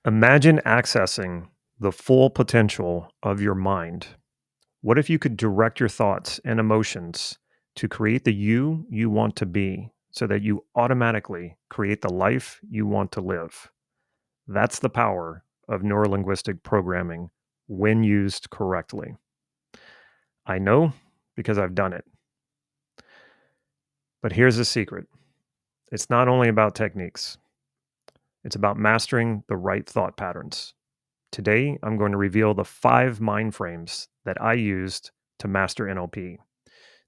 Imagine accessing the full potential of your mind. What if you could direct your thoughts and emotions to create the you want to be so that you automatically create the life you want to live? That's the power of neuro linguistic programming when used correctly. I know because I've done it. But here's the secret, it's not only about techniques, it's about mastering the right thought patterns. Today, I'm going to reveal the 5 mind frames that I used to master NLP.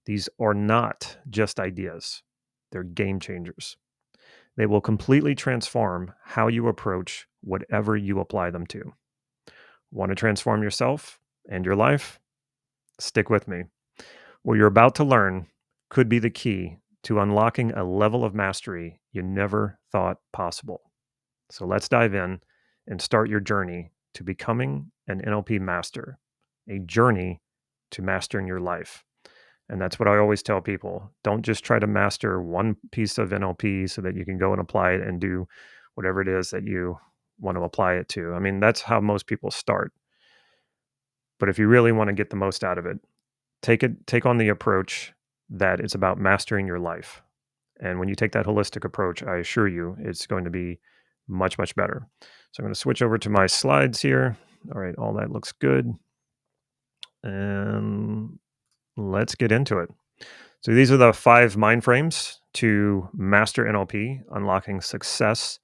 These are not just ideas, they're game changers. They will completely transform how you approach whatever you apply them to. Want to transform yourself and your life? Stick with me. What you're about to learn could be the key to unlocking a level of mastery you never thought possible. So let's dive in and start your journey to becoming an NLP master, a journey to mastering your life. And that's what I always tell people. Don't just try to master one piece of NLP so that you can go and apply it and do whatever it is that you want to apply it to. I mean, that's how most people start. But if you really want to get the most out of it, take on the approach that it's about mastering your life. And when you take that holistic approach, I assure you it's going to be much, much better. So I'm going to switch over to my slides here. All right, all that looks good. And let's get into it. So these are the 5 mind frames to master NLP, unlocking success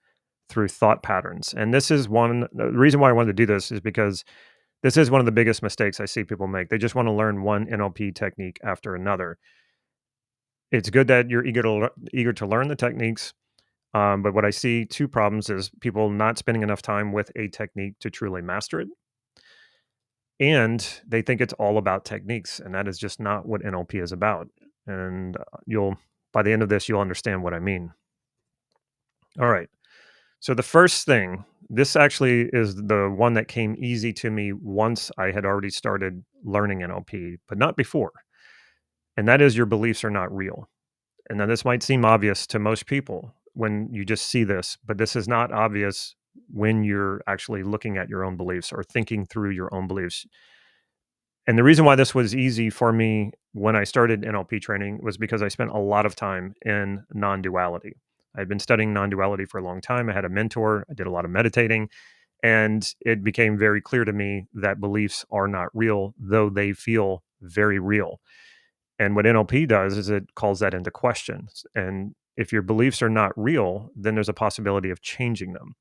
through thought patterns. And this is the reason why I wanted to do this is because this is one of the biggest mistakes I see people make. They just want to learn one NLP technique after another. It's good that you're eager to learn the techniques. But what I see 2 problems is people not spending enough time with a technique to truly master it, and they think it's all about techniques, and that is just not what NLP is about. And you'll by the end of this, you'll understand what I mean. All right. So the first thing, this actually is the one that came easy to me once I had already started learning NLP, but not before. And that is your beliefs are not real. And now this might seem obvious to most people when you just see this, but this is not obvious when you're actually looking at your own beliefs or thinking through your own beliefs. And the reason why this was easy for me when I started NLP training was because I spent a lot of time in non duality. I'd been studying non duality for a long time. I had a mentor, I did a lot of meditating, and it became very clear to me that beliefs are not real, though they feel very real. And what NLP does is it calls that into question. And if your beliefs are not real, then there's a possibility of changing them.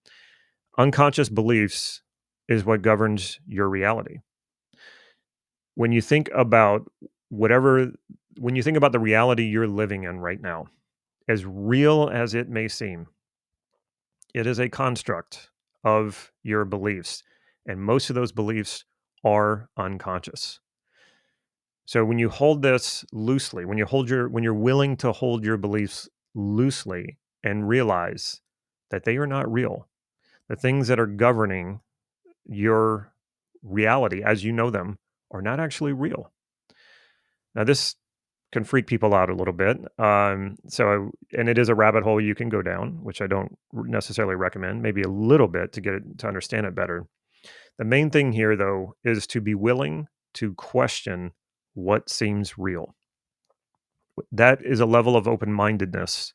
Unconscious beliefs is what governs your reality. When you think about whatever, when you think about the reality you're living in right now, as real as it may seem, it is a construct of your beliefs. And most of those beliefs are unconscious. So when you hold this loosely, when you're willing to hold your beliefs loosely and realize that they are not real, the things that are governing your reality as you know them are not actually real. Now this can freak people out a little bit. And it is a rabbit hole you can go down, which I don't necessarily recommend, maybe a little bit to get it to understand it better. The main thing here though is to be willing to question what seems real. That is a level of open-mindedness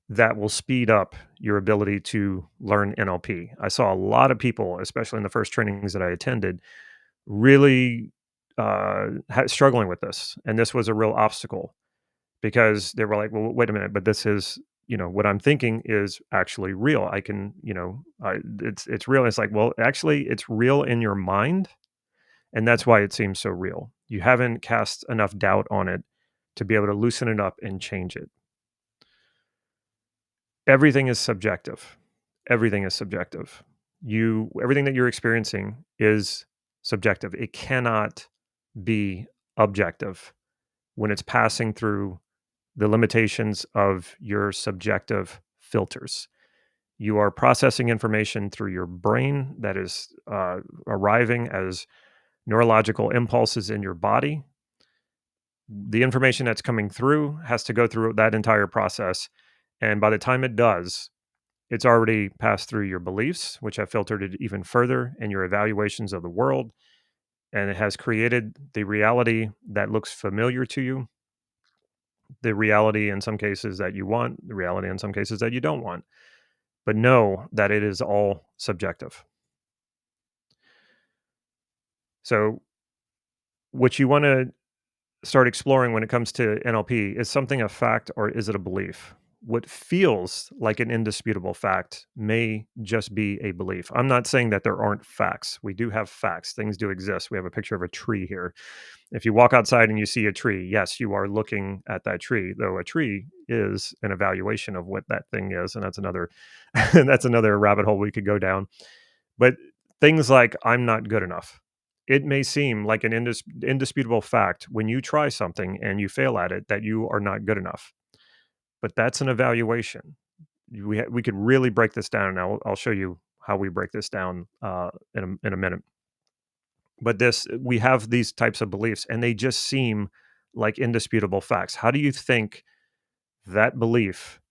that will speed up your ability to learn NLP. I saw a lot of people, especially in the first trainings that I attended, really struggling with this. And this was a real obstacle because they were like, well, wait a minute, but this is, what I'm thinking is actually real. I can, it's real. It's like, well, actually, it's real in your mind. And that's why it seems so real. You haven't cast enough doubt on it to be able to loosen it up and change it. Everything is subjective. Everything is subjective. Everything that you're experiencing is subjective. It cannot be objective when it's passing through the limitations of your subjective filters. You are processing information through your brain that is arriving as neurological impulses in your body. The information that's coming through has to go through that entire process. And by the time it does, It's already passed through your beliefs, which have filtered it even further, and your evaluations of the world, and it has created the reality that looks familiar to you, the reality in some cases that you want, the reality in some cases that you don't want. But know that it is all subjective. So, what you want to start exploring when it comes to NLP, is something a fact or is it a belief? What feels like an indisputable fact may just be a belief. I'm not saying that there aren't facts. We do have facts. Things do exist. We have a picture of a tree here. If you walk outside and you see a tree, yes, you are looking at that tree, though a tree is an evaluation of what that thing is, and that's another that's another rabbit hole we could go down. But things like I'm not good enough. It may seem like an indisputable fact when you try something and you fail at it that you are not good enough. But that's an evaluation. We could really break this down, and I'll show you how we break this down in a minute. But this we have these types of beliefs, and they just seem like indisputable facts. How do you think that belief,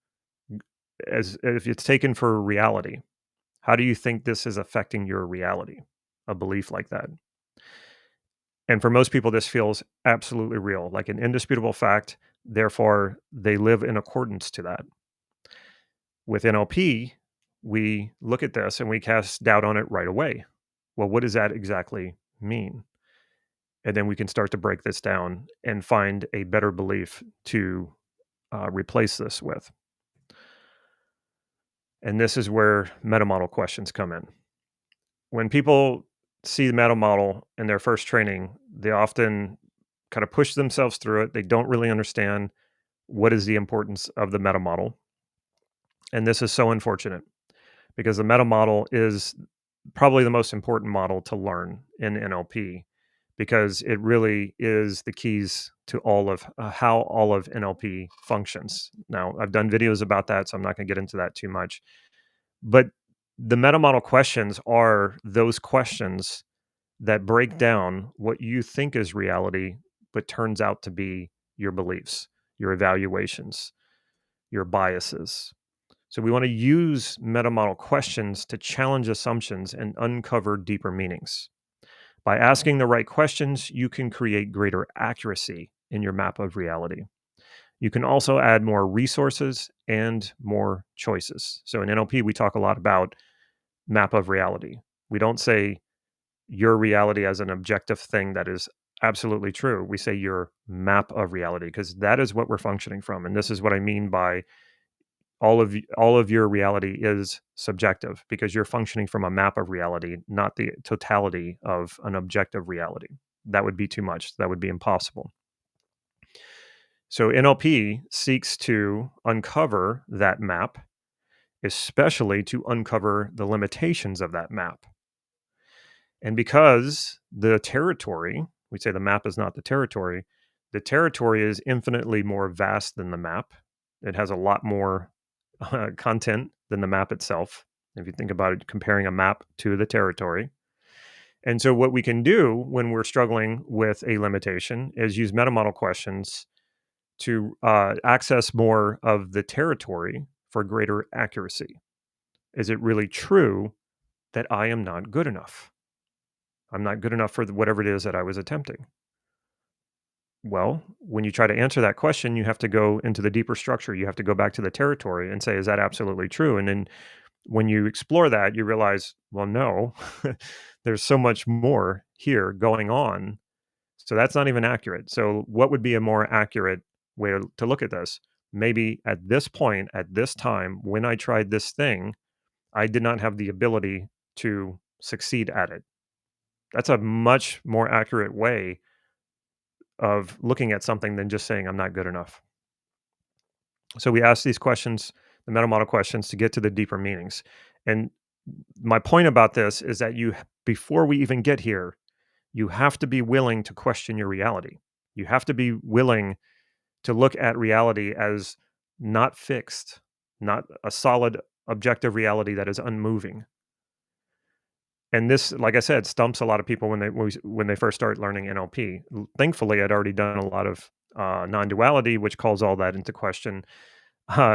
as if it's taken for reality, how do you think this is affecting your reality? A belief like that. And for most people, this feels absolutely real, like an indisputable fact. Therefore, they live in accordance to that. With NLP, we look at this and we cast doubt on it right away. Well, what does that exactly mean? And then we can start to break this down and find a better belief to replace this with. And this is where meta model questions come in. When people see the meta model in their first training, they often kind of push themselves through it. They don't really understand what is the importance of the meta model. And this is so unfortunate because the meta model is probably the most important model to learn in NLP because it really is the keys to all of how all of NLP functions. Now, I've done videos about that, so I'm not going to get into that too much. But the meta model questions are those questions that break down what you think is reality, but turns out to be your beliefs, your evaluations, your biases. So we want to use meta model questions to challenge assumptions and uncover deeper meanings. By asking the right questions, you can create greater accuracy in your map of reality. You can also add more resources and more choices. So in NLP, we talk a lot about map of reality. We don't say your reality as an objective thing that is absolutely true. We say your map of reality because that is what we're functioning from. And this is what I mean by all of your reality is subjective because you're functioning from a map of reality, not the totality of an objective reality. That would be too much. That would be impossible. So NLP seeks to uncover that map, especially to uncover the limitations of that map. And because the territory, we say the map is not the territory is infinitely more vast than the map. It has a lot more content than the map itself. If you think about it, comparing a map to the territory. And so, what we can do when we're struggling with a limitation is use meta model questions to access more of the territory for greater accuracy. Is it really true that I am not good enough? I'm not good enough for whatever it is that I was attempting. Well, when you try to answer that question, you have to go into the deeper structure. You have to go back to the territory and say, is that absolutely true? And then when you explore that, you realize, well, no, there's so much more here going on. So that's not even accurate. So, what would be a more accurate way to look at this? Maybe at this point, at this time, when I tried this thing, I did not have the ability to succeed at it. That's a much more accurate way of looking at something than just saying, I'm not good enough. So we ask these questions, the meta model questions, to get to the deeper meanings. And my point about this is that before we even get here, you have to be willing to question your reality. You have to be willing to look at reality as not fixed, not a solid objective reality that is unmoving. And this, like I said, stumps a lot of people when they first start learning NLP. Thankfully, I'd already done a lot of non-duality, which calls all that into question.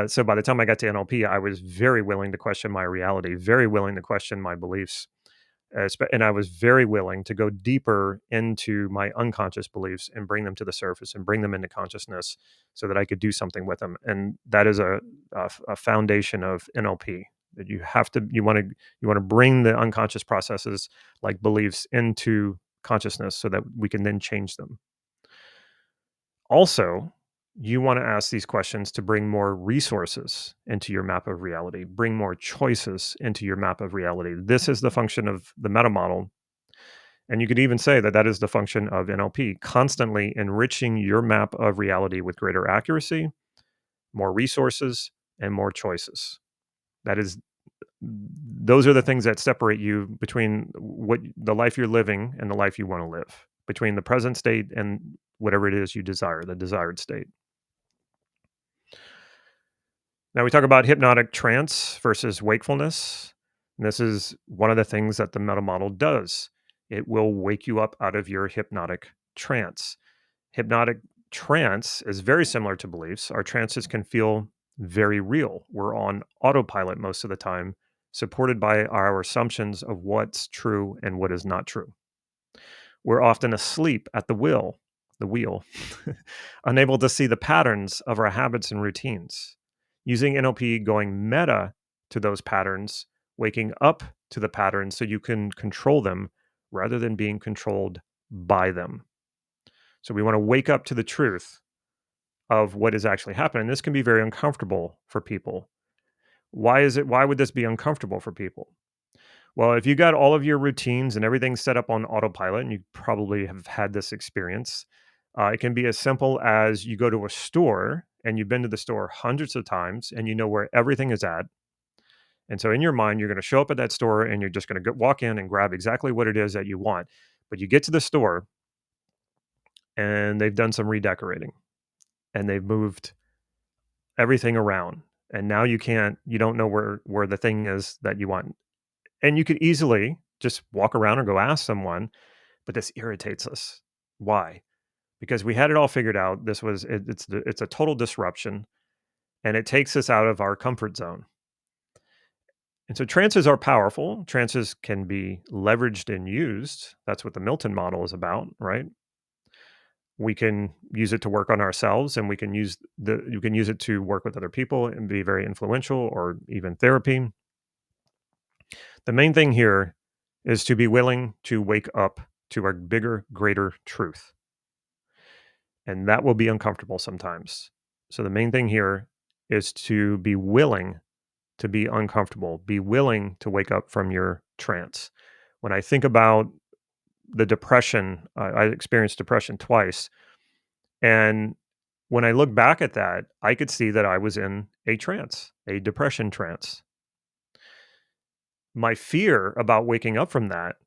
So by the time I got to NLP, I was very willing to question my reality, very willing to question my beliefs, and I was very willing to go deeper into my unconscious beliefs and bring them to the surface and bring them into consciousness so that I could do something with them. And that is a foundation of NLP, that you want to bring the unconscious processes like beliefs into consciousness so that we can then change them. Also, you want to ask these questions to bring more resources into your map of reality, bring more choices into your map of reality. This is the function of the meta model. And you could even say that that is the function of NLP, constantly enriching your map of reality with greater accuracy, more resources, and more choices. That is, those are the things that separate you between what the life you're living and the life you want to live, between the present state and whatever it is you desire, the desired state. Now we talk about hypnotic trance versus wakefulness. And this is one of the things that the meta model does. It will wake you up out of your hypnotic trance. Hypnotic trance is very similar to beliefs. Our trances can feel very real. We're on autopilot most of the time, supported by our assumptions of what's true and what is not true. We're often asleep at the wheel, unable to see the patterns of our habits and routines. Using NLP, going meta to those patterns, waking up to the patterns so you can control them rather than being controlled by them. So we want to wake up to the truth of what is actually happening. This can be very uncomfortable for people. Why would this be uncomfortable for people? Well, if you got all of your routines and everything set up on autopilot, and you probably have had this experience, it can be as simple as you go to a store and you've been to the store hundreds of times and you know where everything is at. And so in your mind, you're going to show up at that store and you're just going to walk in and grab exactly what it is that you want. But you get to the store and they've done some redecorating and they've moved everything around. And now you don't know where the thing is that you want. And you could easily just walk around or go ask someone, but this irritates us. Why? Because we had it all figured out. It's a total disruption, and it takes us out of our comfort zone. And so trances are powerful. Trances can be leveraged and used. That's what the Milton model is about, right? We can use it to work on ourselves, and you can use it to work with other people and be very influential, or even therapy. The main thing here is to be willing to wake up to a bigger, greater truth. And that will be uncomfortable sometimes. So the main thing here is to be willing to be uncomfortable, be willing to wake up from your trance. When I think about the depression, I experienced depression twice. And when I look back at that, I could see that I was in a trance, a depression trance. My fear about waking up from that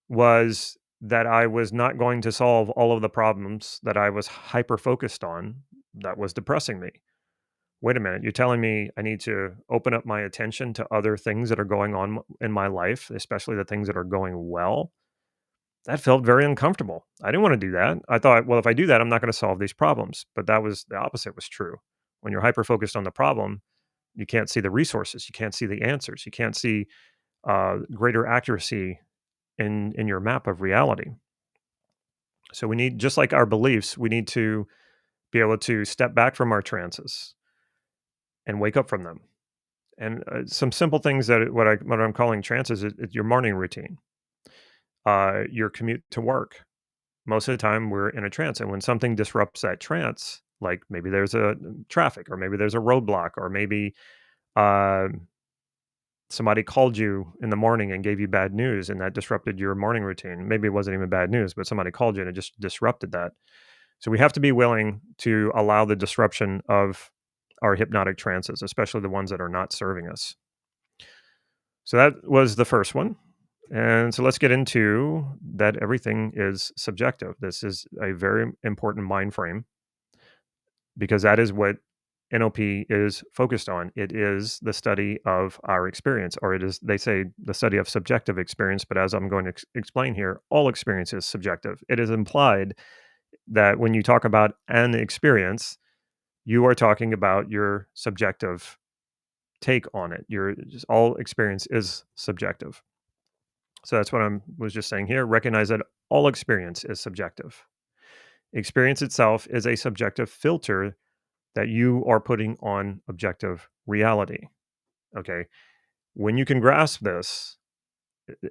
was that I was not going to solve all of the problems that I was hyper focused on that was depressing me. Wait a minute, you're telling me I need to open up my attention to other things that are going on in my life, especially the things that are going well? That felt very uncomfortable. I didn't want to do that. I thought, well, if I do that, I'm not going to solve these problems. But that was the opposite was true. When you're hyper focused on the problem, you can't see the resources, you can't see the answers, you can't see greater accuracy in your map of reality. So we need, just like our beliefs, we need to be able to step back from our trances and wake up from them. And some simple things that what I'm calling trances is your morning routine, your commute to work. Most of the time, we're in a trance, and when something disrupts that trance, like maybe there's a traffic, or maybe there's a roadblock, or maybe uh, somebody called you in the morning and gave you bad news, and that disrupted your morning routine. Maybe it wasn't even bad news, but somebody called you and it just disrupted that. So we have to be willing to allow the disruption of our hypnotic trances, especially the ones that are not serving us. So that was the first one. And so let's get into that everything is subjective. This is a very important mind frame because that is what NLP is focused on. It is the study of our experience, or it is, they say, the study of subjective experience. But as I'm going to explain here, all experience is subjective. It is implied that when you talk about an experience, You are talking about your subjective take on it. Your just all experience is subjective. So that's what I was just saying here. Recognize that all experience is subjective. Experience itself is a subjective filter that you are putting on objective reality. Okay. When you can grasp this,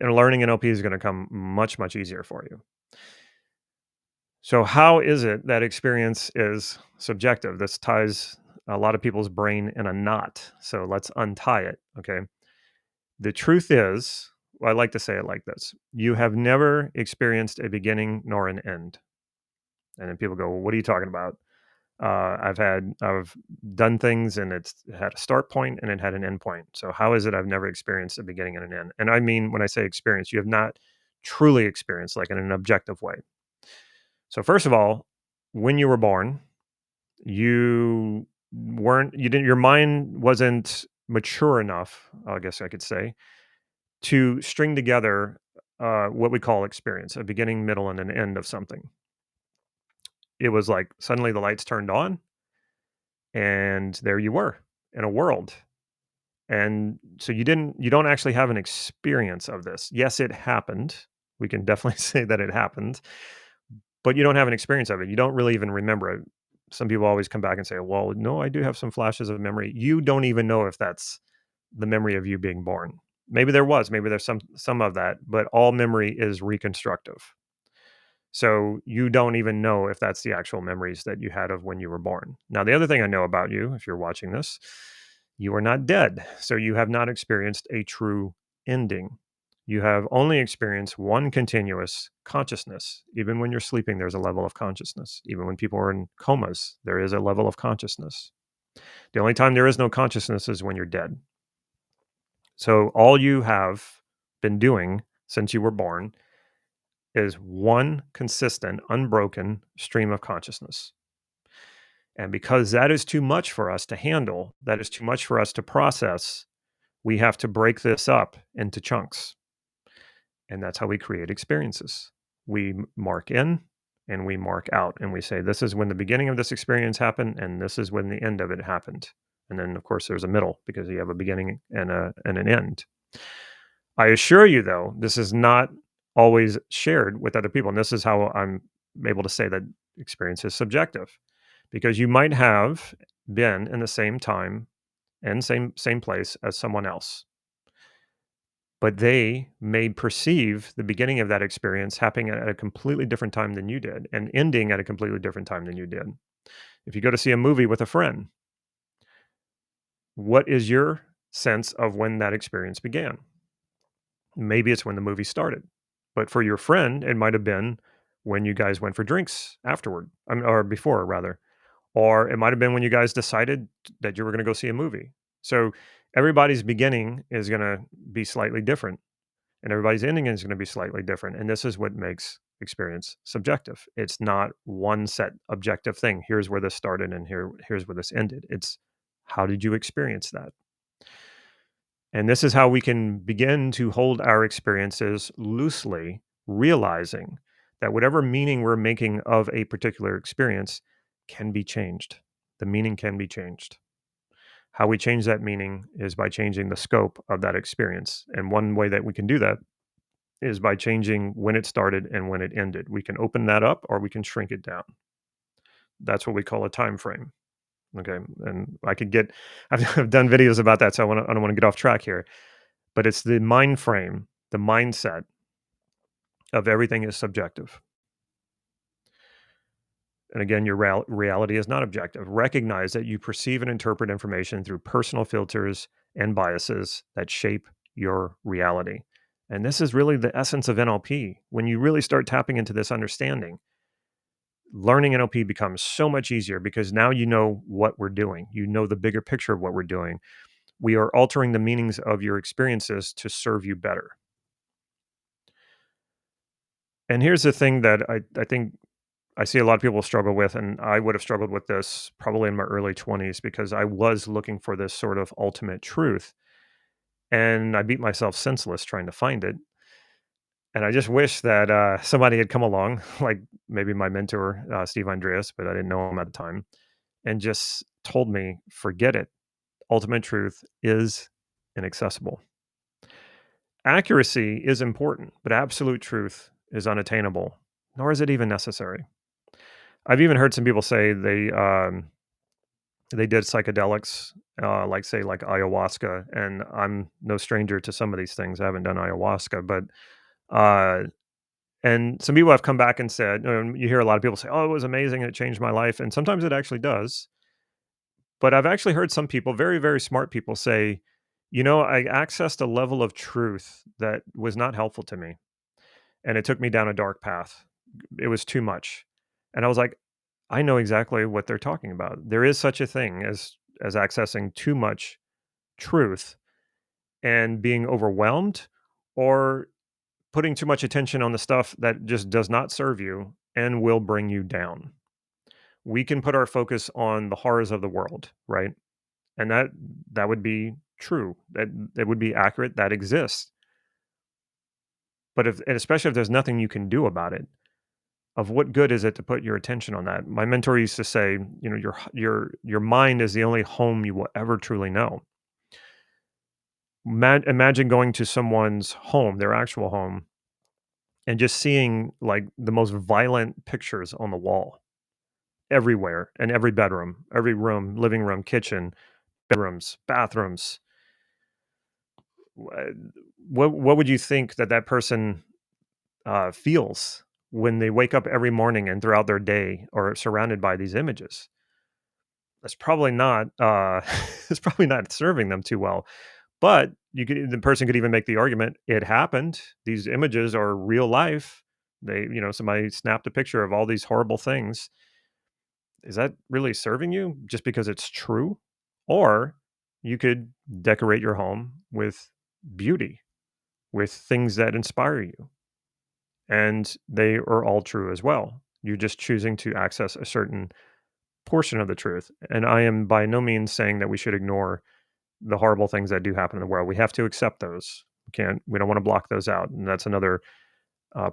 and learning NLP is going to come much, much easier for you. So, how is it that experience is subjective? This ties a lot of people's brain in a knot. So, let's untie it. Okay. The truth is, well, I like to say it like this: you have never experienced a beginning nor an end. And then people go, well, what are you talking about? I've done things and it had a start point and it had an end point. So how is it I've never experienced a beginning and an end? And I mean, when I say experience, you have not truly experienced like in an objective way. So first of all, when you were born, you didn't, your mind wasn't mature enough, I guess I could say, to string together what we call experience, a beginning, middle, and an end of something. It was like suddenly the lights turned on and there you were in a world. And so you don't actually have an experience of this. Yes, it happened. We can definitely say that it happened, but you don't have an experience of it. You don't really even remember it. Some people always come back and say, "Well, no, I do have some flashes of memory." You don't even know if that's the memory of you being born. Maybe there was, maybe there's some of that, but all memory is reconstructive. So you don't even know if that's the actual memories that you had of when you were born. Now, the other thing I know about you, if you're watching this, you are not dead. So you have not experienced a true ending. You have only experienced one continuous consciousness. Even when you're sleeping, there's a level of consciousness. Even when people are in comas, there is a level of consciousness. The only time there is no consciousness is when you're dead. So all you have been doing since you were born is one consistent, unbroken stream of consciousness. And because that is too much for us to handle, that is too much for us to process, we have to break this up into chunks. And that's how we create experiences. We mark in and we mark out, and we say, this is when the beginning of this experience happened, and this is when the end of it happened. And then, of course, there's a middle because you have a beginning and an end. I assure you, though, this is not always shared with other people. And this is how I'm able to say that experience is subjective, because you might have been in the same time and same place as someone else, but they may perceive the beginning of that experience happening at a completely different time than you did and ending at a completely different time than you did. If you go to see a movie with a friend, what is your sense of when that experience began? Maybe it's when the movie started, but for your friend, it might have been when you guys went for drinks afterward, or before rather, or it might have been when you guys decided that you were going to go see a movie. So everybody's beginning is going to be slightly different, and everybody's ending is going to be slightly different. And this is what makes experience subjective. It's not one set objective thing. Here's where this started, and here's where this ended. It's how did you experience that? And this is how we can begin to hold our experiences loosely, realizing that whatever meaning we're making of a particular experience can be changed. The meaning can be changed. How we change that meaning is by changing the scope of that experience. And one way that we can do that is by changing when it started and when it ended. We can open that up or we can shrink it down. That's what we call a time frame. Okay. And I could get, I've done videos about that. So I don't want to get off track here. But it's the mind frame, the mindset of everything is subjective. And again, your reality is not objective. Recognize that you perceive and interpret information through personal filters and biases that shape your reality. And this is really the essence of NLP. When you really start tapping into this understanding, learning NLP becomes so much easier because now you know what we're doing. You know the bigger picture of what we're doing. We are altering the meanings of your experiences to serve you better. And here's the thing that I think I see a lot of people struggle with, and I would have struggled with this probably in my early 20s because I was looking for this sort of ultimate truth. And I beat myself senseless trying to find it. And I just wish that somebody had come along, like maybe my mentor, Steve Andreas, but I didn't know him at the time, and just told me, forget it. Ultimate truth is inaccessible. Accuracy is important, but absolute truth is unattainable, nor is it even necessary. I've even heard some people say they did psychedelics, like say like ayahuasca, and I'm no stranger to some of these things. I haven't done ayahuasca, but uh, and some people have come back and said, you hear a lot of people say, "Oh, it was amazing, it changed my life," and sometimes it actually does. But I've actually heard some people, very very smart people, say, I accessed a level of truth that was not helpful to me, and it took me down a dark path. It was too much, and I was like, I know exactly what they're talking about. There is such a thing as accessing too much truth and being overwhelmed or putting too much attention on the stuff that just does not serve you and will bring you down. We can put our focus on the horrors of the world, right? And that would be true. That would be accurate. That exists. But if and especially if there's nothing you can do about it, of what good is it to put your attention on that? My mentor used to say, your mind is the only home you will ever truly know. Imagine going to someone's home, their actual home, and just seeing like the most violent pictures on the wall everywhere in every bedroom, every room, living room, kitchen, bedrooms, bathrooms. Wha- what would you think that person feels when they wake up every morning and throughout their day are surrounded by these images? That's probably not it's probably not serving them too well. But the person could even make the argument, it happened. These images are real life. Somebody snapped a picture of all these horrible things. Is that really serving you just because it's true? Or you could decorate your home with beauty, with things that inspire you. And they are all true as well. You're just choosing to access a certain portion of the truth. And I am by no means saying that we should ignore the horrible things that do happen in the world. We have to accept those. We don't want to block those out. And that's another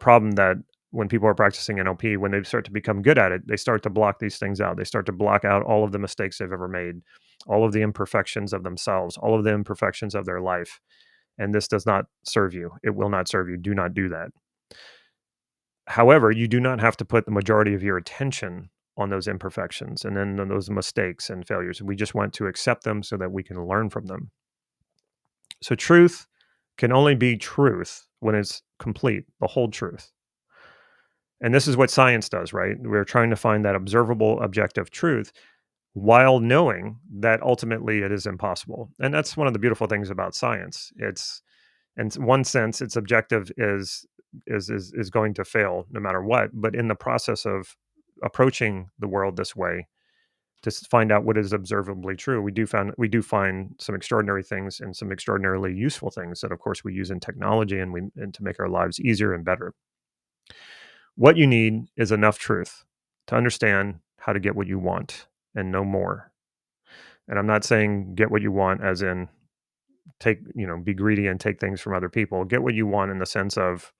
problem that when people are practicing NLP, when they start to become good at it, they start to block these things out. They start to block out all of the mistakes they've ever made, all of the imperfections of themselves, all of the imperfections of their life. And this does not serve you. It will not serve you. Do not do that. However, you do not have to put the majority of your attention on those imperfections and then on those mistakes and failures. We just want to accept them so that we can learn from them. So truth can only be truth when it's complete, the whole truth. And this is what science does, right? We're trying to find that observable, objective truth while knowing that ultimately it is impossible. And that's one of the beautiful things about science. In one sense, its objective is going to fail no matter what. But in the process of approaching the world this way, to find out what is observably true, we do find some extraordinary things and some extraordinarily useful things that, of course, we use in technology and to make our lives easier and better. What you need is enough truth to understand how to get what you want and no more. And I'm not saying get what you want as in be greedy and take things from other people. Get what you want in the sense of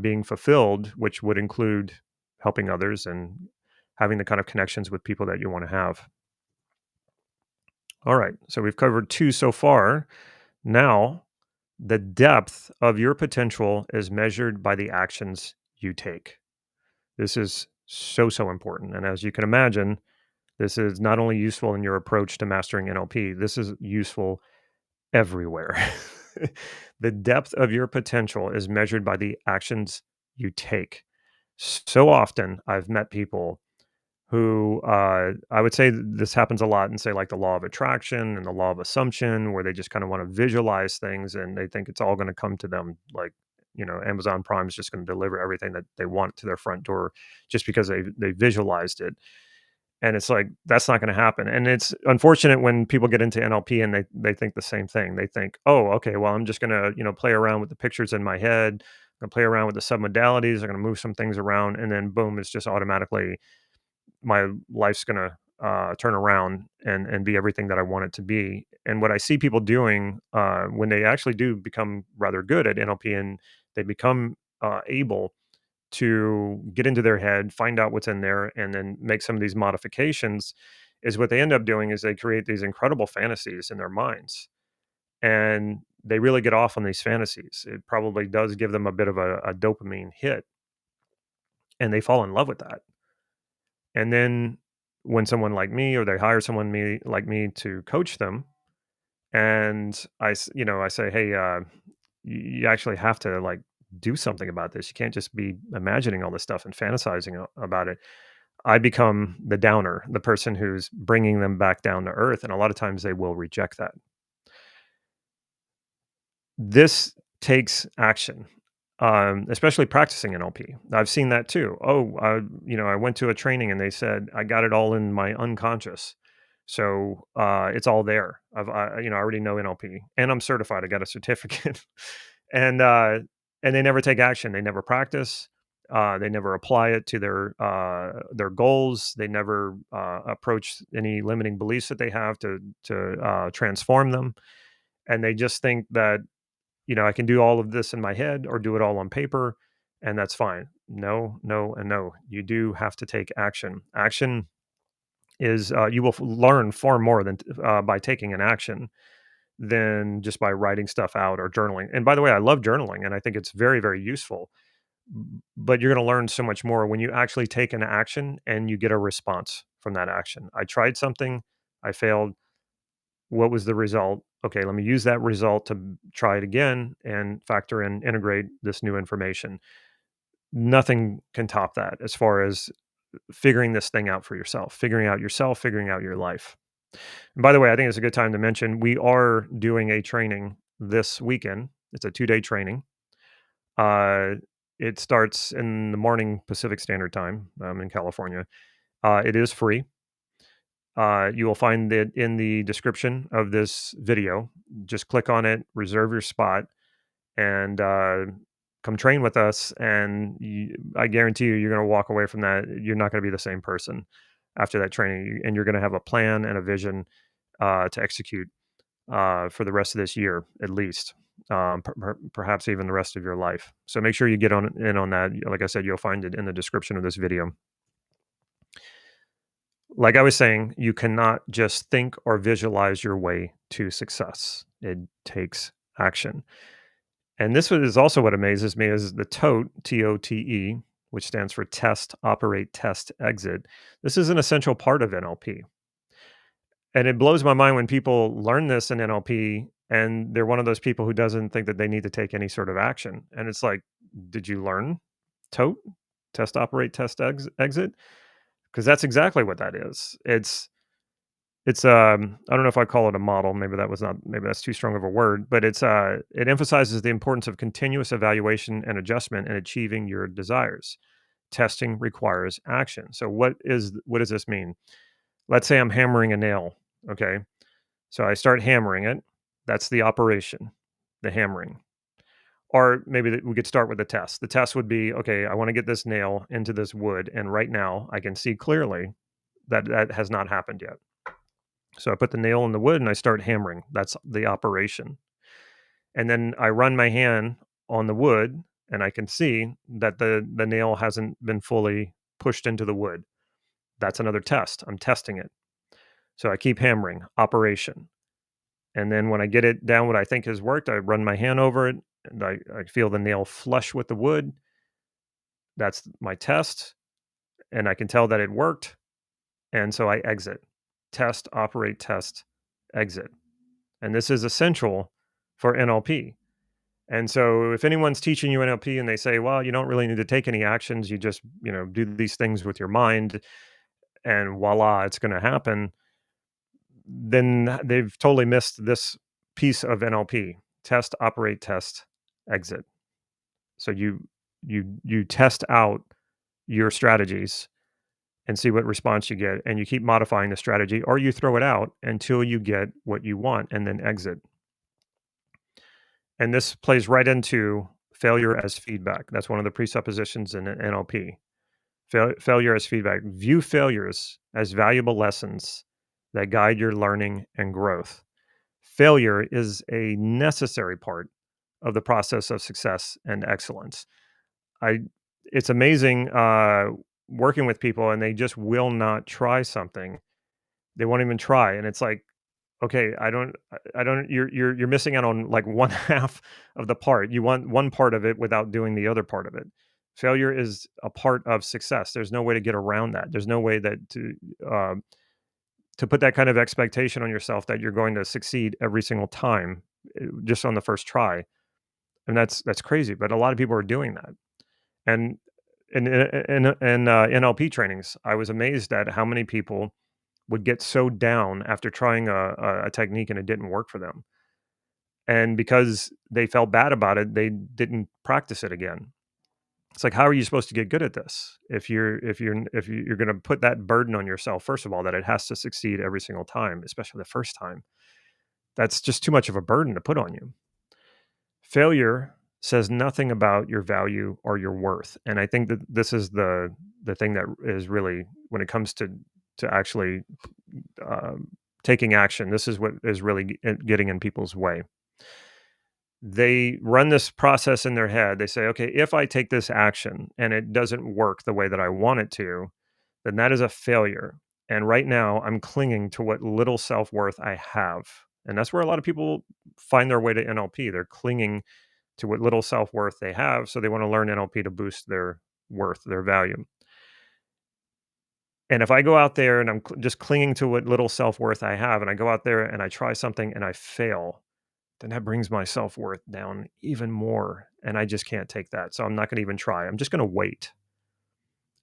being fulfilled, which would include helping others and having the kind of connections with people that you want to have. All right. So we've covered two so far. Now, the depth of your potential is measured by the actions you take. This is so, so important. And as you can imagine, this is not only useful in your approach to mastering NLP, this is useful everywhere. The depth of your potential is measured by the actions you take. So often, I've met people who I would say this happens a lot in, say, like the law of attraction and the law of assumption, where they just kind of want to visualize things and they think it's all going to come to them. Like, Amazon Prime is just going to deliver everything that they want to their front door just because they visualized it. And it's like, that's not going to happen. And it's unfortunate when people get into NLP and they think the same thing. They think, oh, okay, well, I'm just going to, play around with the pictures in my head. I'm going to play around with the submodalities. I'm going to move some things around. And then boom, it's just automatically my life's going to turn around and be everything that I want it to be. And what I see people doing when they actually do become rather good at NLP and they become able to get into their head, find out what's in there, and then make some of these modifications, is what they end up doing is they create these incredible fantasies in their minds. And they really get off on these fantasies. It probably does give them a bit of a dopamine hit, and they fall in love with that. And then when someone like me, or they hire someone like me to coach them, and I say, hey, you actually have to like do something about this. You can't just be imagining all this stuff and fantasizing about it. I become the downer, the person who's bringing them back down to earth, and a lot of times they will reject that. This takes action, especially practicing NLP. I've seen that too. Oh, I went to a training and they said I got it all in my unconscious, so it's all there. I already know NLP, and I'm certified. I got a certificate, and uh, and they never take action. They never practice. They never apply it to their goals. They never approach any limiting beliefs that they have to transform them, and they just think that I can do all of this in my head or do it all on paper, and that's fine. No, no, and no. You do have to take action. Action is you will learn far more than by taking an action than just by writing stuff out or journaling. And by the way, I love journaling, and I think it's very, very useful. But you're going to learn so much more when you actually take an action and you get a response from that action. I tried something, I failed. What was the result? Okay, let me use that result to try it again and factor in, integrate this new information. Nothing can top that as far as figuring this thing out for yourself, figuring out your life. And by the way, I think it's a good time to mention we are doing a training this weekend. It's a 2-day training. Uh, it starts in the morning Pacific Standard Time. I'm in California. It is free. You will find it in the description of this video. Just click on it, reserve your spot, and come train with us. And I guarantee you're going to walk away from that. You're not going to be the same person after that training, and you're going to have a plan and a vision to execute for the rest of this year, at least. Perhaps even the rest of your life. So make sure you get on in on that. Like I said, you'll find it in the description of this video. Like I was saying, you cannot just think or visualize your way to success. It takes action. And this is also what amazes me is the TOTE, TOTE, which stands for test, operate, test, exit. This is an essential part of NLP. And it blows my mind when people learn this in NLP and they're one of those people who doesn't think that they need to take any sort of action. And it's like, did you learn TOTE, test, operate, test, exit? Because that's exactly what that is. It's I don't know if I call it a model, maybe that's too strong of a word, but it emphasizes the importance of continuous evaluation and adjustment in achieving your desires. Testing requires action. So what does this mean? Let's say I'm hammering a nail, okay? So I start hammering it. That's the operation, the hammering. Or maybe we could start with the test. The test would be, okay, I want to get this nail into this wood, and right now I can see clearly that that has not happened yet. So I put the nail in the wood and I start hammering. That's the operation. And then I run my hand on the wood and I can see that the nail hasn't been fully pushed into the wood. That's another test. I'm testing it. So I keep hammering, operation. And then when I get it down what I think has worked, I run my hand over it and I feel the nail flush with the wood. That's my test. And I can tell that it worked. And so I exit. Test, operate, test, exit. And this is essential for NLP. And so if anyone's teaching you NLP and they say, well, you don't really need to take any actions, you just, do these things with your mind and voila, it's going to happen, then they've totally missed this piece of NLP. Test, operate, test, exit. So you test out your strategies and see what response you get, and you keep modifying the strategy or you throw it out until you get what you want and then exit. And this plays right into failure as feedback. That's one of the presuppositions in NLP. Failure as feedback. View failures as valuable lessons that guide your learning and growth. Failure is a necessary part of the process of success and excellence. I it's amazing working with people and they just will not try something. They won't even try, and it's like, okay, I don't. You're missing out on like one half of the part. You want one part of it without doing the other part of it. Failure is a part of success. There's no way to get around that. There's no way that to put that kind of expectation on yourself that you're going to succeed every single time, just on the first try. And that's crazy. But a lot of people are doing that. And in NLP trainings, I was amazed at how many people would get so down after trying a technique and it didn't work for them. And because they felt bad about it, they didn't practice it again. It's like, how are you supposed to get good at this if you're going to put that burden on yourself? First of all, that it has to succeed every single time, especially the first time. That's just too much of a burden to put on you. Failure says nothing about your value or your worth, and I think that this is the thing that is really, when it comes to actually um, taking action. This is what is really getting in people's way. They run this process in their head. They say, okay, if I take this action and it doesn't work the way that I want it to, then that is a failure. And right now, I'm clinging to what little self worth I have. And that's where a lot of people find their way to NLP. They're clinging to what little self worth they have. So they want to learn NLP to boost their worth, their value. And if I go out there and I'm just clinging to what little self worth I have, and I go out there and I try something and I fail, then that brings my self worth down even more. And I just can't take that. So I'm not going to even try. I'm just going to wait.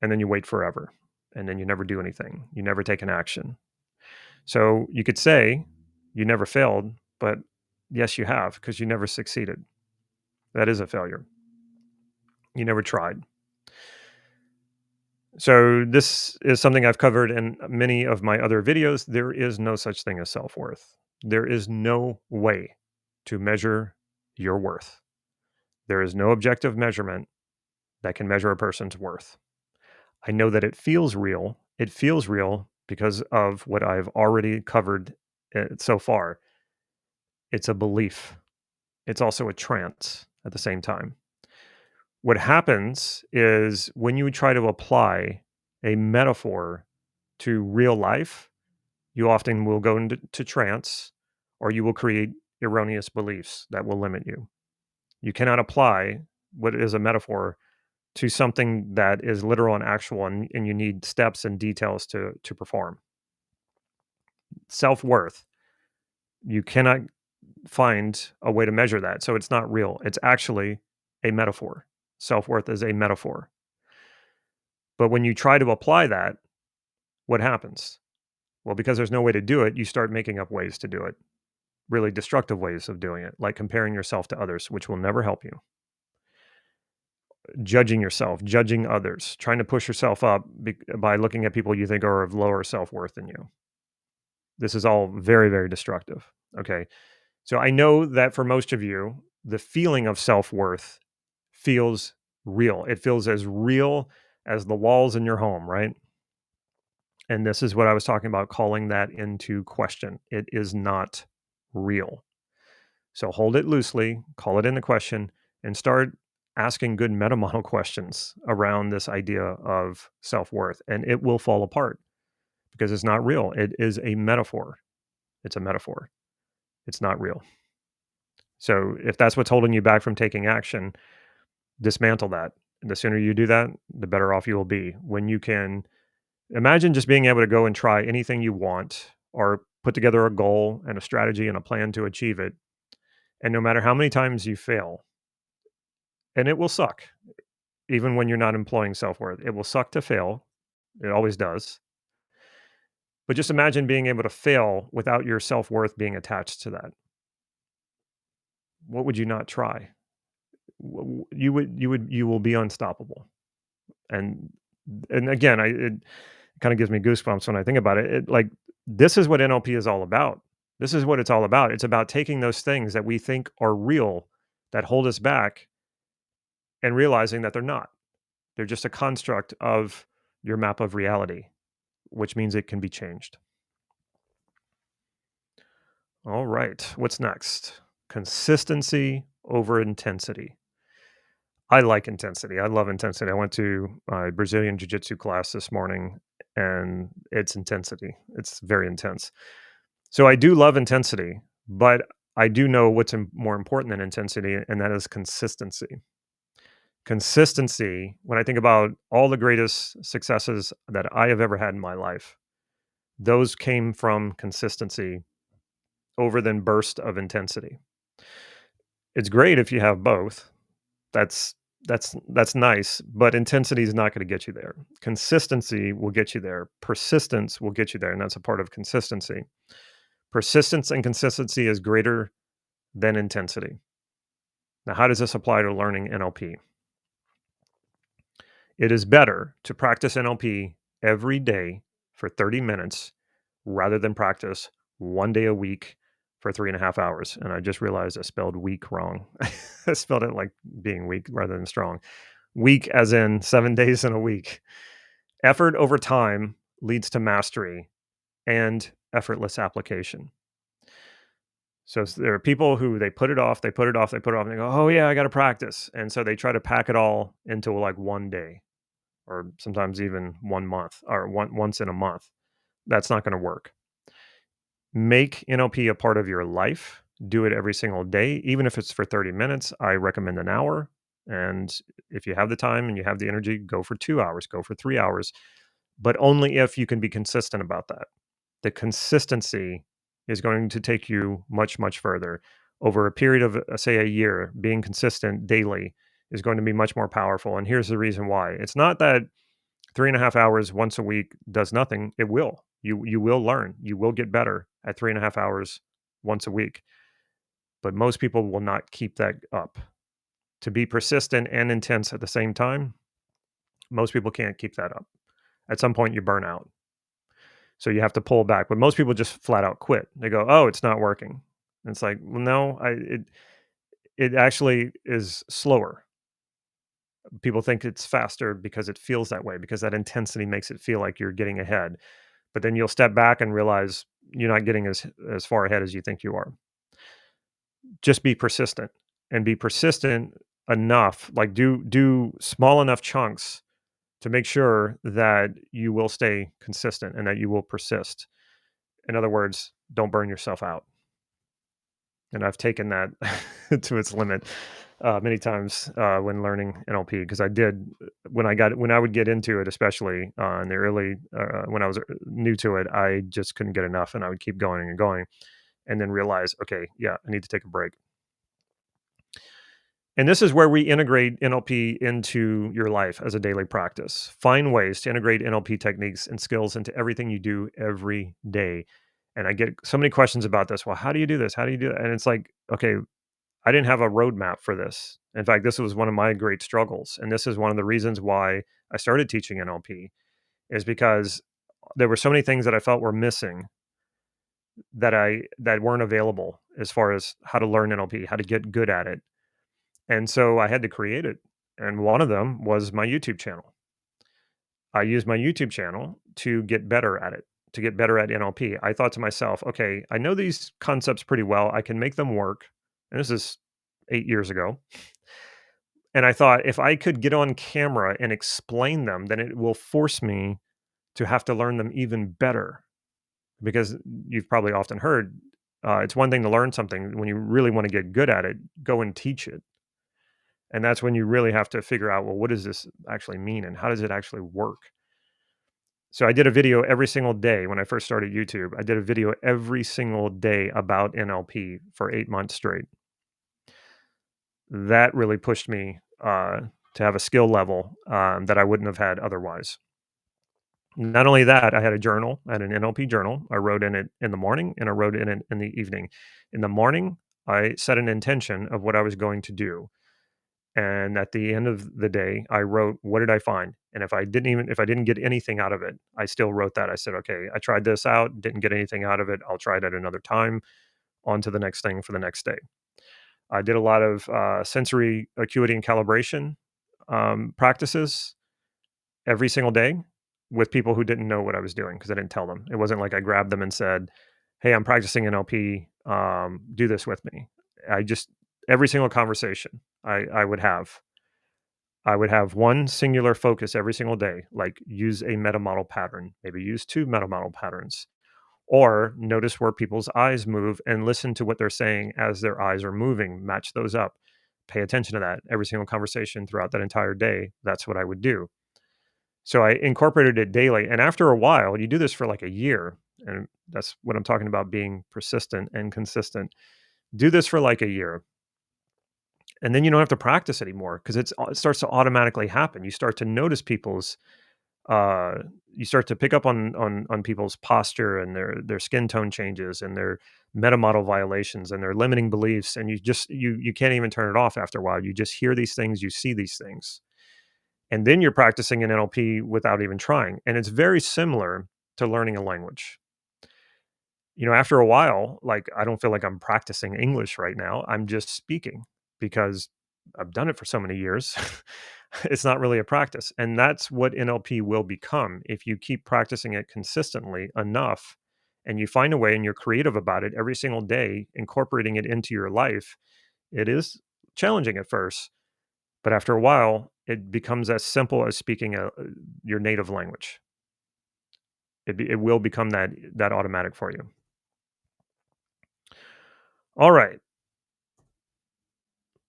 And then you wait forever. And then you never do anything. You never take an action. So you could say you never failed, but yes, you have, because you never succeeded. That is a failure. You never tried. So this is something I've covered in many of my other videos. There is no such thing as self worth. There is no way to measure your worth. There is no objective measurement that can measure a person's worth. I know that it feels real. It feels real because of what I've already covered so far. It's a belief, it's also a trance at the same time. What happens is when you try to apply a metaphor to real life, you often will go into trance, or you will create erroneous beliefs that will limit you. You cannot apply what is a metaphor to something that is literal and actual, and you need steps and details to perform. Self-worth, you cannot find a way to measure that, so it's not real. It's actually a metaphor. Self-worth is a metaphor. But when you try to apply that, what happens? Well, because there's no way to do it, you start making up ways to do it, really destructive ways of doing it, like comparing yourself to others, which will never help you. Judging yourself, judging others, trying to push yourself up by looking at people you think are of lower self-worth than you. This is all very, very destructive. Okay. So I know that for most of you, the feeling of self-worth feels real. It feels as real as the walls in your home, right? And this is what I was talking about, calling that into question. It is not real. So hold it loosely, call it into question, and start asking good meta model questions around this idea of self worth. And it will fall apart because it's not real. It is a metaphor. It's a metaphor. It's not real. So if that's what's holding you back from taking action, dismantle that. And the sooner you do that, the better off you will be. When you can imagine just being able to go and try anything you want, or put together a goal and a strategy and a plan to achieve it. And no matter how many times you fail, and it will suck, even when you're not employing self worth, it will suck to fail. It always does. But just imagine being able to fail without your self worth being attached to that. What would you not try? You will be unstoppable. And again, it kind of gives me goosebumps when I think about it. Like, this is what NLP is all about. This is what it's all about. It's about taking those things that we think are real, that hold us back, and realizing that they're not. They're just a construct of your map of reality, which means it can be changed. All right. What's next? Consistency over intensity. I like intensity. I love intensity. I went to a Brazilian jiu-jitsu class this morning, and it's intensity. It's very intense. So I do love intensity, but I do know what's more important than intensity, and that is consistency. Consistency, when I think about all the greatest successes that I have ever had in my life, those came from consistency over than burst of intensity. It's great if you have both. That's that's nice, but intensity is not gonna get you there. Consistency will get you there. Persistence will get you there, and that's a part of consistency. Persistence and consistency is greater than intensity. Now, how does this apply to learning NLP? It is better to practice NLP every day for 30 minutes rather than practice 1 day a week for 3.5 hours. And I just realized I spelled week wrong. I spelled it like being weak rather than strong. Week as in 7 days in a week. Effort over time leads to mastery and effortless application. So there are people who they put it off, they put it off, they put it off, and they go, "Oh yeah, I got to practice," and so they try to pack it all into like 1 day, or sometimes even 1 month, or once in a month. That's not going to work. Make NLP a part of your life. Do it every single day, even if it's for 30 minutes. I recommend an hour. And if you have the time and you have the energy, go for 2 hours, go for 3 hours, but only if you can be consistent about that. The consistency is going to take you much, much further. Over a period of, say, a year, being consistent daily is going to be much more powerful. And here's the reason why. It's not that 3.5 hours once a week does nothing. It will. You will learn. You will get better at 3.5 hours once a week. But most people will not keep that up. To be persistent and intense at the same time, most people can't keep that up. At some point, you burn out. So you have to pull back. But most people just flat out quit. They go, "Oh, it's not working." And it's like, well, no, it actually is slower. People think it's faster because it feels that way, because that intensity makes it feel like you're getting ahead. But then you'll step back and realize you're not getting as far ahead as you think you are. Just be persistent, and be persistent enough, like do small enough chunks to make sure that you will stay consistent and that you will persist. In other words, don't burn yourself out. And I've taken that to its limit many times when learning NLP, because I did when I would get into it, especially in the early when I was new to it, I just couldn't get enough, and I would keep going and going, and then realize, okay, yeah, I need to take a break. And this is where we integrate NLP into your life as a daily practice. Find ways to integrate NLP techniques and skills into everything you do every day. And I get so many questions about this. Well, how do you do this? How do you do that? And it's like, okay, I didn't have a roadmap for this. In fact, this was one of my great struggles. And this is one of the reasons why I started teaching NLP, is because there were so many things that I felt were missing, that weren't available as far as how to learn NLP, how to get good at it. And so I had to create it. And one of them was my YouTube channel. I used my YouTube channel to get better at it, to get better at NLP. I thought to myself, okay, I know these concepts pretty well. I can make them work. And this is 8 years ago. And I thought, if I could get on camera and explain them, then it will force me to have to learn them even better. Because you've probably often heard, it's one thing to learn something. When you really want to get good at it, go and teach it. And that's when you really have to figure out, well, what does this actually mean and how does it actually work? So I did a video every single day when I first started YouTube. I did a video every single day about NLP for 8 months straight. That really pushed me to have a skill level that I wouldn't have had otherwise. Not only that, I had a journal, I had an NLP journal. I wrote in it in the morning and I wrote in it in the evening. In the morning, I set an intention of what I was going to do. And at the end of the day, I wrote, what did I find? And if I didn't get anything out of it, I still wrote that. I said, okay, I tried this out, didn't get anything out of it. I'll try it at another time. On to the next thing for the next day. I did a lot of sensory acuity and calibration practices every single day with people who didn't know what I was doing, because I didn't tell them. It wasn't like I grabbed them and said, hey, I'm practicing NLP. Do this with me. I just, every single conversation I would have, I would have one singular focus every single day, like use a meta model pattern, maybe use two meta model patterns, or notice where people's eyes move and listen to what they're saying as their eyes are moving, match those up. Pay attention to that every single conversation throughout that entire day. That's what I would do. So I incorporated it daily. And after a while, you do this for like a year. And that's what I'm talking about being persistent and consistent. Do this for like a year. And then you don't have to practice anymore because it starts to automatically happen. You start to notice people's uh you start to pick up on people's posture and their skin tone changes and their meta model violations and their limiting beliefs, and you can't even turn it off after a while. You just hear these things, you see these things, and then you're practicing in NLP without even trying. And it's very similar to learning a language. After a while, like, I don't feel like I'm practicing English right now. I'm just speaking because I've done it for so many years. It's not really a practice. And that's what NLP will become if you keep practicing it consistently enough and you find a way and you're creative about it every single day, incorporating it into your life. It is challenging at first, but after a while, it becomes as simple as speaking your native language. It will become that automatic for you. All right.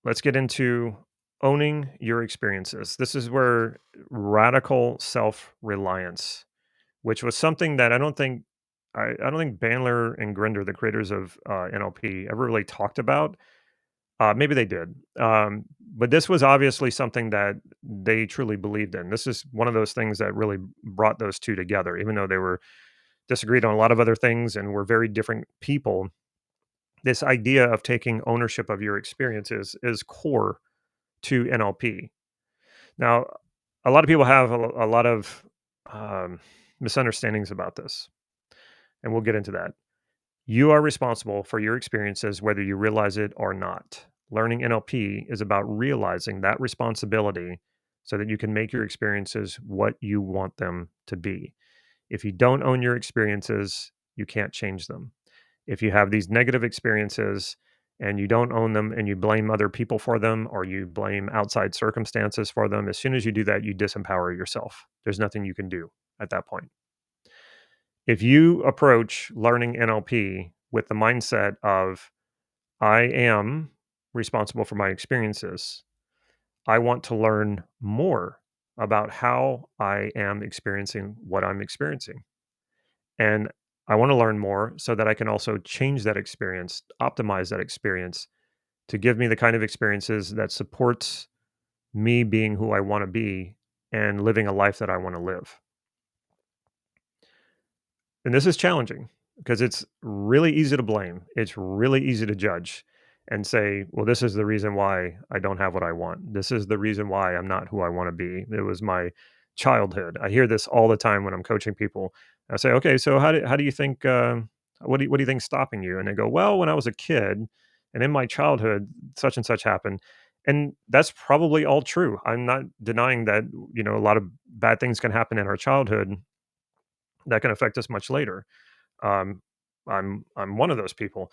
Let's get into owning your experiences. This is where radical self-reliance, which was something that I don't think Bandler and Grinder, the creators of NLP, ever really talked about. Maybe they did, but this was obviously something that they truly believed in. This is one of those things that really brought those two together, even though they were disagreed on a lot of other things and were very different people. This idea of taking ownership of your experiences is core to NLP. Now, a lot of people have a lot of um, misunderstandings about this, and we'll get into that. You are responsible for your experiences, whether you realize it or not. Learning NLP is about realizing that responsibility so that you can make your experiences what you want them to be. If you don't own your experiences, you can't change them. If you have these negative experiences and you don't own them and you blame other people for them or you blame outside circumstances for them, as soon as you do that, you disempower yourself. There's nothing you can do at that point. If you approach learning NLP with the mindset of, I am responsible for my experiences, I want to learn more about how I am experiencing what I'm experiencing. And I want to learn more so that I can also change that experience, optimize that experience to give me the kind of experiences that supports me being who I want to be and living a life that I want to live. And this is challenging because it's really easy to blame. It's really easy to judge and say, well, this is the reason why I don't have what I want. This is the reason why I'm not who I want to be. It was my childhood. I hear this all the time when I'm coaching people. I say, okay, so how do you think, what do you think stopping you? And they go, well, when I was a kid and in my childhood, such and such happened. And that's probably all true. I'm not denying that, a lot of bad things can happen in our childhood that can affect us much later. Um, I'm one of those people.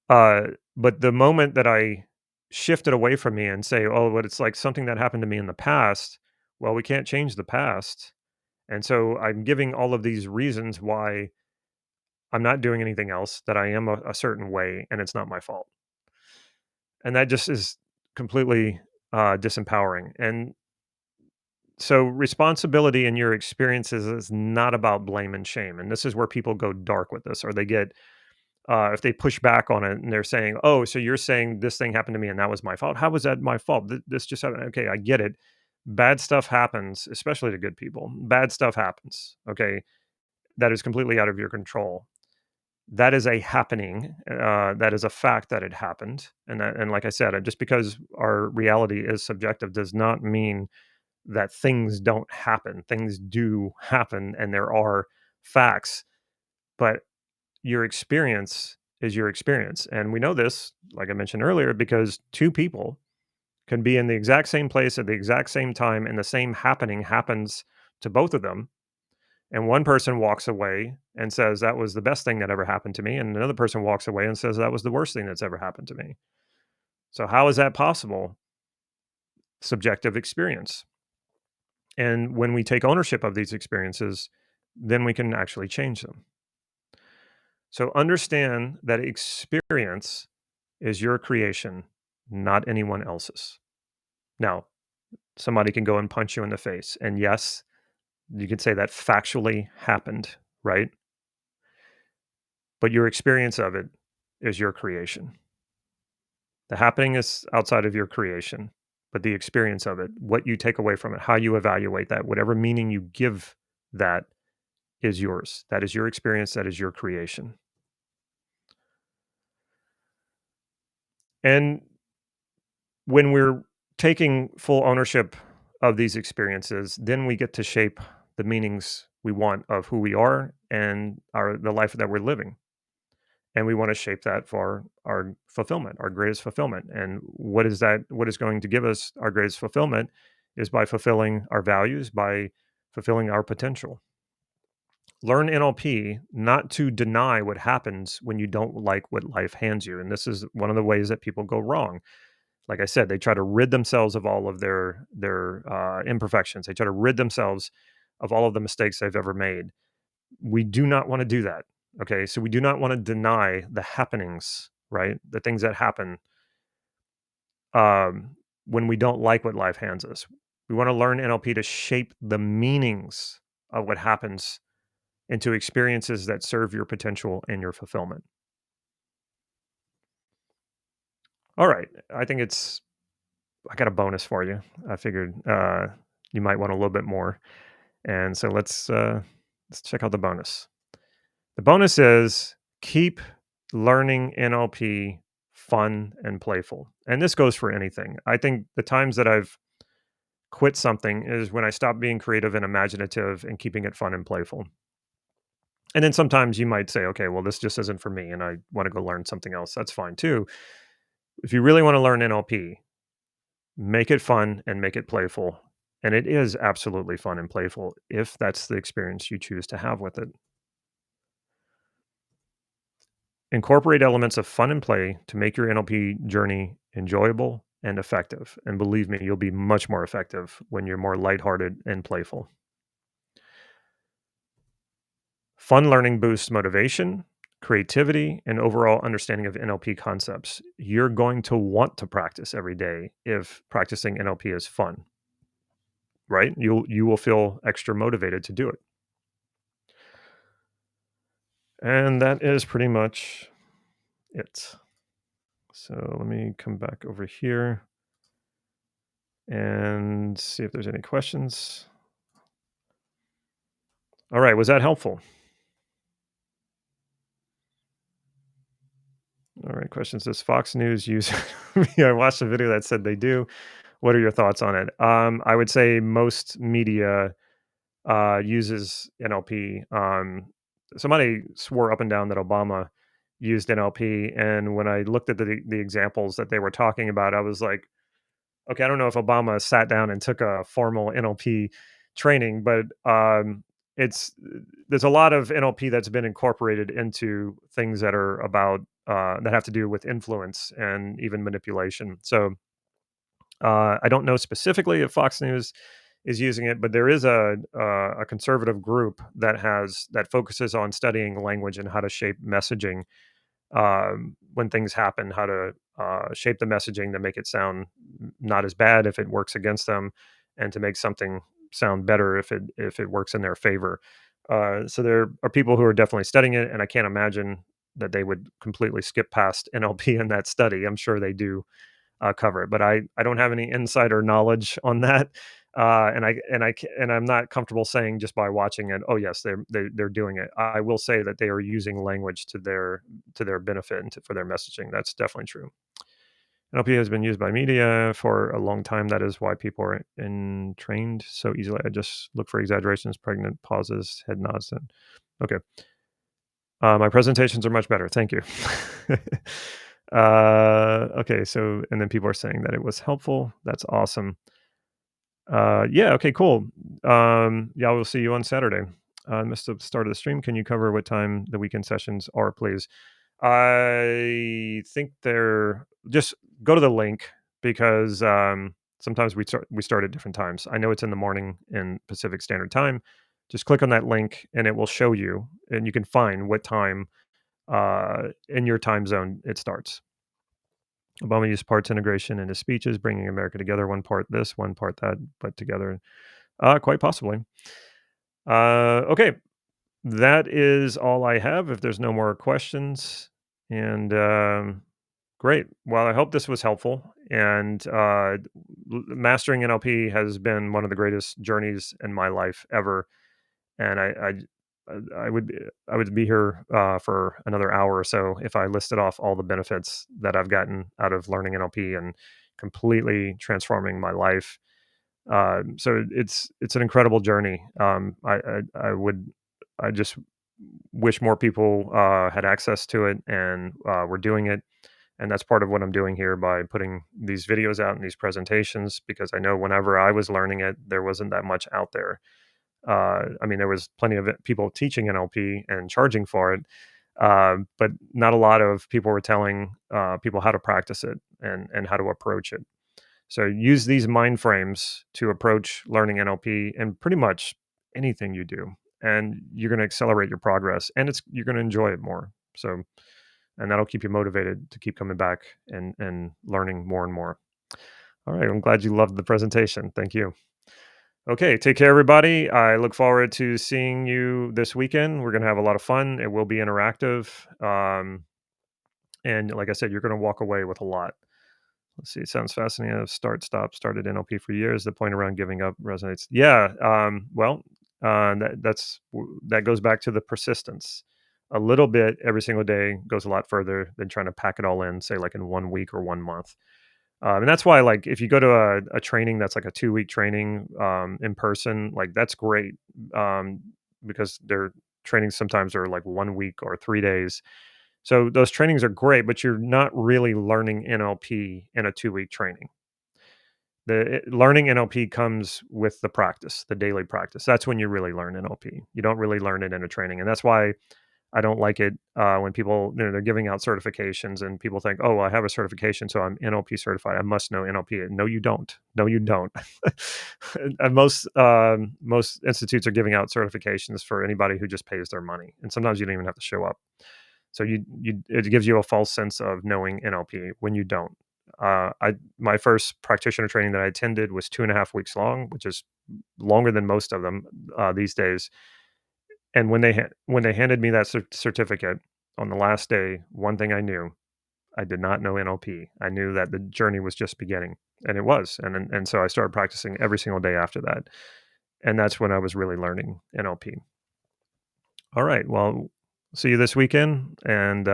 Uh, but the moment that I shift it away from me and say, "Oh, but it's like something that happened to me in the past," well, we can't change the past, and so I'm giving all of these reasons why I'm not doing anything else, that I am a certain way, and it's not my fault, and that just is completely disempowering. And so, responsibility in your experiences is not about blame and shame, and this is where people go dark with this, or they get if they push back on it and they're saying, "Oh, so you're saying this thing happened to me and that was my fault? How was that my fault? This just happened." Okay, I get it. Bad stuff happens, especially to good people. Bad stuff happens. Okay, that is completely out of your control. That is a happening. That is a fact that it happened, and like I said, just because our reality is subjective does not mean that things don't happen. Things do happen, and there are facts, but your experience is your experience. And we know this, like I mentioned earlier, because two people can be in the exact same place at the exact same time and the same happening happens to both of them. And one person walks away and says, that was the best thing that ever happened to me. And another person walks away and says, that was the worst thing that's ever happened to me. So, how is that possible? subjective experience. And when we take ownership of these experiences, then we can actually change them. So understand that experience is your creation, not anyone else's. Now, somebody can go and punch you in the face. And yes, you could say that factually happened, right? But your experience of it is your creation. The happening is outside of your creation, but the experience of it, what you take away from it, how you evaluate that, whatever meaning you give that is yours. That is your experience. That is your creation. And when we're taking full ownership of these experiences, then we get to shape the meanings we want of who we are and the life that we're living. And we want to shape that for our fulfillment, our greatest fulfillment. And what is that? What is going to give us our greatest fulfillment is by fulfilling our values, by fulfilling our potential. Learn NLP not to deny what happens when you don't like what life hands you. And this is one of the ways that people go wrong. Like I said, they try to rid themselves of all of their imperfections. They try to rid themselves of all of the mistakes they've ever made. We do not want to do that. Okay, so we do not want to deny the happenings, right? The things that happen um, when we don't like what life hands us. We want to learn NLP to shape the meanings of what happens into experiences that serve your potential and your fulfillment. All right, I got a bonus for you. I figured you might want a little bit more, and so let's check out the bonus. The bonus is keep learning NLP fun and playful. And this goes for anything. I think the times that I've quit something is when I stopped being creative and imaginative and keeping it fun and playful. And then sometimes you might say, okay, well, this just isn't for me and I want to go learn something else. That's fine too. If you really want to learn NLP, make it fun and make it playful. And it is absolutely fun and playful if that's the experience you choose to have with it. Incorporate elements of fun and play to make your NLP journey enjoyable and effective. And believe me, you'll be much more effective when you're more lighthearted and playful. Fun learning boosts motivation, creativity, and overall understanding of NLP concepts. You're going to want to practice every day if practicing NLP is fun, right? You will feel extra motivated to do it. And that is pretty much it. So let me come back over here and see if there's any questions. All right, was that helpful? All right, questions. Does Fox News use yeah, I watched a video that said they do. What are your thoughts on it? I would say most media uses NLP. Somebody swore up and down that Obama used NLP, and when I looked at the examples that they were talking about, I was like, okay, I don't know if Obama sat down and took a formal NLP training, but it's there's a lot of NLP that's been incorporated into things that are about that have to do with influence and even manipulation. So I don't know specifically if Fox News is using it, but there is a conservative group that focuses on studying language and how to shape messaging when things happen, how to shape the messaging to make it sound not as bad if it works against them, and to make something sound better if it works in their favor. So there are people who are definitely studying it, and I can't imagine that they would completely skip past NLP in that study. I'm sure they do cover it, but I don't have any insider knowledge on that. And I'm not comfortable saying just by watching it. Oh yes, they're doing it. I will say that they are using language to their benefit and for their messaging. That's definitely true. NLP has been used by media for a long time. That is why people are entrained so easily. I just look for exaggerations, pregnant pauses, head nods. And okay, my presentations are much better. Thank you. Okay, so and then people are saying that it was helpful. That's awesome. Yeah, okay, cool. Yeah, we'll see you on Saturday. I missed the start of the stream. Can you cover what time the weekend sessions are, please? I think they're just go to the link because Sometimes we start at different times. I know it's in the morning in Pacific Standard Time. Just click on that link and it will show you, and you can find what time in your time zone it starts. Obama used parts integration in his speeches, bringing America together, one part this, one part that, but together. Quite possibly. Okay, that is all I have. If there's no more questions, and great. Well, I hope this was helpful. And mastering NLP has been one of the greatest journeys in my life ever. And I would be here for another hour or so if I listed off all the benefits that I've gotten out of learning NLP and completely transforming my life. So it's an incredible journey. I just wish more people had access to it and were doing it. And that's part of what I'm doing here by putting these videos out and these presentations, because I know whenever I was learning it, there wasn't that much out there. I mean, there was plenty of people teaching NLP and charging for it, but not a lot of people were telling people how to practice it and how to approach it. So use these mind frames to approach learning NLP and pretty much anything you do, and you're going to accelerate your progress, and you're going to enjoy it more. So, and that'll keep you motivated to keep coming back and learning more and more. All right, I'm glad you loved the presentation. Thank you. Okay, take care, everybody. I look forward to seeing you this weekend. We're going to have a lot of fun. It will be interactive. And like I said, you're going to walk away with a lot. Let's see. It sounds fascinating. I've started NLP for years. The point around giving up resonates. Yeah. Well, that goes back to the persistence. A little bit every single day goes a lot further than trying to pack it all in, say, like in 1 week or 1 month. And that's why, like, if you go to a training that's like a 2 week training in person, like that's great, um, because their trainings sometimes are like 1 week or 3 days. So those trainings are great, but you're not really learning NLP in a 2 week training. Learning NLP comes with the practice, the daily practice. That's when you really learn NLP. You don't really learn it in a training, and that's why I don't like it when people, they're giving out certifications and people think, oh, well, I have a certification, so I'm NLP certified. I must know NLP. No, you don't. No, you don't. And most institutes are giving out certifications for anybody who just pays their money, and sometimes you don't even have to show up. So it gives you a false sense of knowing NLP when you don't. My first practitioner training that I attended was 2.5 weeks long, which is longer than most of them these days. And when they handed me that certificate on the last day, one thing I knew, I did not know NLP. I knew that the journey was just beginning, and it was. And so I started practicing every single day after that, and that's when I was really learning NLP. All right, well, see you this weekend, and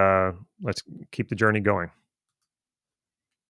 let's keep the journey going.